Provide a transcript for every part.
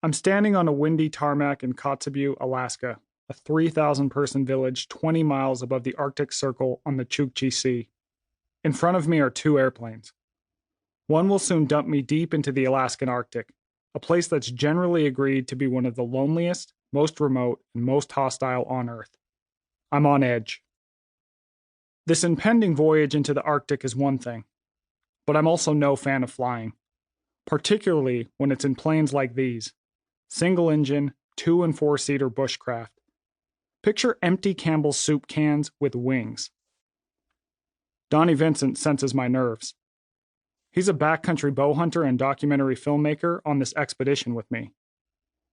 I'm standing on a windy tarmac in Kotzebue, Alaska, a 3,000-person village 20 miles above the Arctic Circle on the Chukchi Sea. In front of me are two airplanes. One will soon dump me deep into the Alaskan Arctic, a place that's generally agreed to be one of the loneliest, most remote, and most hostile on Earth. I'm on edge. This impending voyage into the Arctic is one thing, but I'm also no fan of flying, particularly when it's in planes like these, single-engine, 2- and 4-seater bushcraft. Picture empty Campbell's soup cans with wings. Donnie Vincent senses my nerves. He's a backcountry bow hunter and documentary filmmaker on this expedition with me.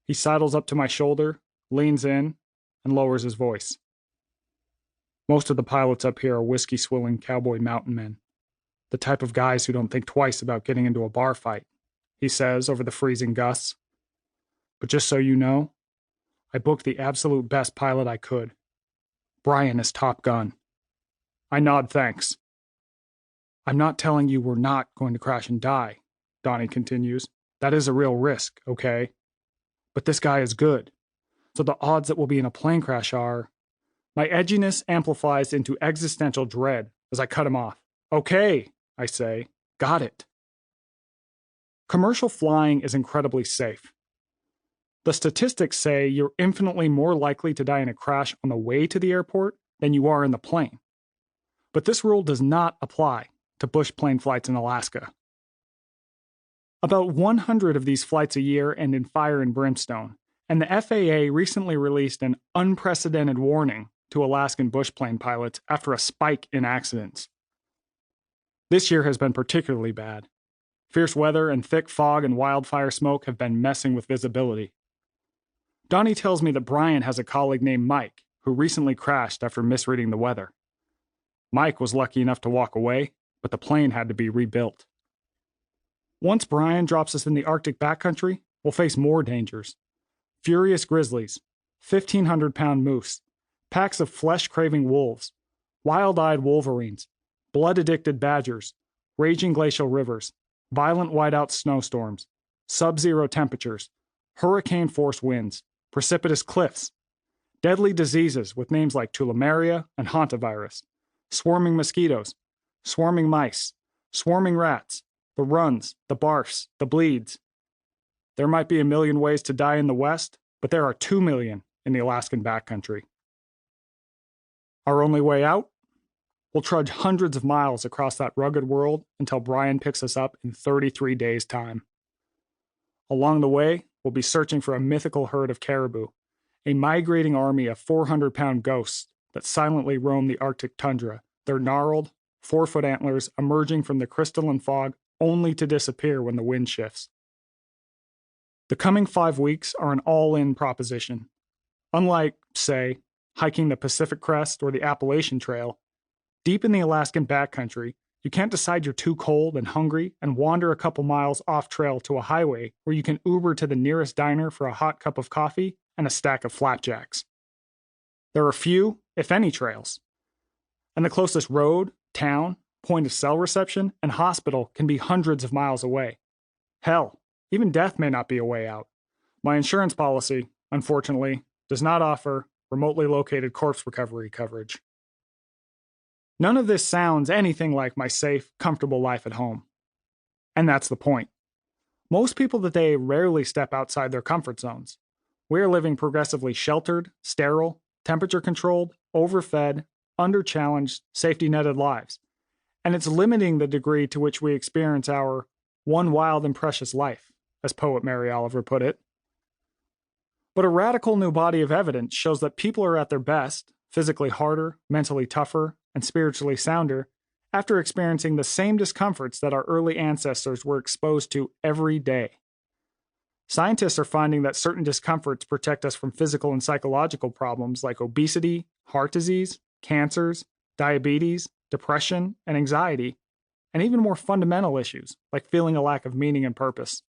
He sidles up to my shoulder, leans in, and lowers his voice. Most of the pilots up here are whiskey-swilling cowboy mountain men, the type of guys who don't think twice about getting into a bar fight, he says over the freezing gusts. But just so you know, I booked the absolute best pilot I could. Brian is Top Gun. I nod thanks. I'm not telling you we're not going to crash and die, Donnie continues. That is a real risk, okay? But this guy is good, so the odds that we'll be in a plane crash are... My edginess amplifies into existential dread as I cut him off. Okay, I say. Got it. Commercial flying is incredibly safe. The statistics say you're infinitely more likely to die in a crash on the way to the airport than you are in the plane. But this rule does not apply to bush plane flights in Alaska. About 100 of these flights a year end in fire and brimstone, and the FAA recently released an unprecedented warning to Alaskan bush plane pilots after a spike in accidents. This year has been particularly bad. Fierce weather and thick fog and wildfire smoke have been messing with visibility. Donnie tells me that Brian has a colleague named Mike who recently crashed after misreading the weather. Mike was lucky enough to walk away, but the plane had to be rebuilt. Once Brian drops us in the Arctic backcountry, we'll face more dangers. Furious grizzlies, 1,500-pound moose, packs of flesh-craving wolves, wild-eyed wolverines, blood-addicted badgers, raging glacial rivers, violent whiteout snowstorms, sub-zero temperatures, hurricane-force winds, precipitous cliffs, deadly diseases with names like tularemia and hantavirus, swarming mosquitoes, swarming mice, swarming rats, the runs, the barfs, the bleeds. There might be 1 million ways to die in the West, but there are 2 million in the Alaskan backcountry. Our only way out? We'll trudge hundreds of miles across that rugged world until Brian picks us up in 33 days' time. Along the way, we'll be searching for a mythical herd of caribou, a migrating army of 400-pound ghosts that silently roam the Arctic tundra, their gnarled, 4-foot antlers emerging from the crystalline fog only to disappear when the wind shifts. The coming 5 weeks are an all-in proposition. Unlike, say, hiking the Pacific Crest or the Appalachian Trail, deep in the Alaskan backcountry, you can't decide you're too cold and hungry and wander a couple miles off-trail to a highway where you can Uber to the nearest diner for a hot cup of coffee and a stack of flapjacks. There are few, if any, trails. And the closest road, town, point of cell reception, and hospital can be hundreds of miles away. Hell, even death may not be a way out. My insurance policy, unfortunately, does not offer remotely located corpse recovery coverage. None of this sounds anything like my safe, comfortable life at home. And that's the point. Most people today rarely step outside their comfort zones. We're living progressively sheltered, sterile, temperature-controlled, overfed, under-challenged, safety-netted lives. And it's limiting the degree to which we experience our one wild and precious life, as poet Mary Oliver put it. But a radical new body of evidence shows that people are at their best, physically harder, mentally tougher, and spiritually sounder, after experiencing the same discomforts that our early ancestors were exposed to every day. Scientists are finding that certain discomforts protect us from physical and psychological problems like obesity, heart disease, cancers, diabetes, depression, and anxiety, and even more fundamental issues like feeling a lack of meaning and purpose.